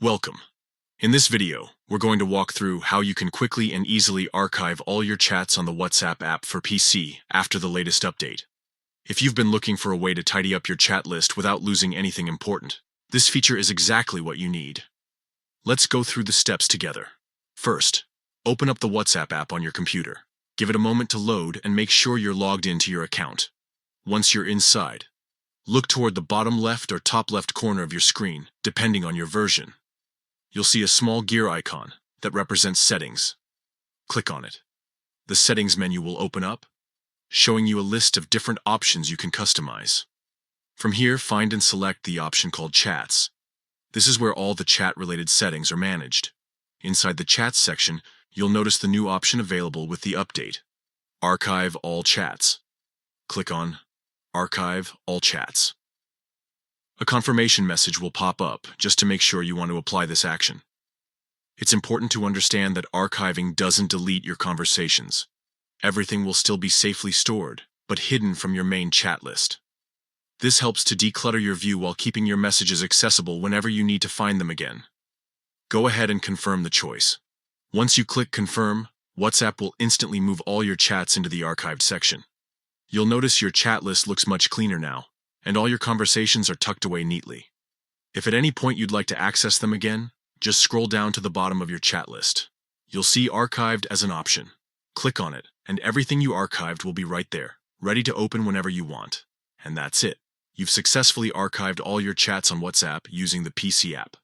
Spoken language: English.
Welcome. In this video, we're going to walk through how you can quickly and easily archive all your chats on the WhatsApp app for PC after the latest update. If you've been looking for a way to tidy up your chat list without losing anything important, this feature is exactly what you need. Let's go through the steps together. First, open up the WhatsApp app on your computer. Give it a moment to load and make sure you're logged into your account. Once you're inside, look toward the bottom left or top left corner of your screen, depending on your version. You'll see a small gear icon that represents settings. Click on it. The settings menu will open up, showing you a list of different options you can customize. From here, find and select the option called Chats. This is where all the chat-related settings are managed. Inside the Chats section, you'll notice the new option available with the update: Archive All Chats. Click on Archive All Chats. A confirmation message will pop up just to make sure you want to apply this action. It's important to understand that archiving doesn't delete your conversations. Everything will still be safely stored, but hidden from your main chat list. This helps to declutter your view while keeping your messages accessible whenever you need to find them again. Go ahead and confirm the choice. Once you click Confirm, WhatsApp will instantly move all your chats into the archived section. You'll notice your chat list looks much cleaner now, and all your conversations are tucked away neatly. If at any point you'd like to access them again, just scroll down to the bottom of your chat list. You'll see Archived as an option. Click on it, and everything you archived will be right there, ready to open whenever you want. And that's it. You've successfully archived all your chats on WhatsApp using the PC app.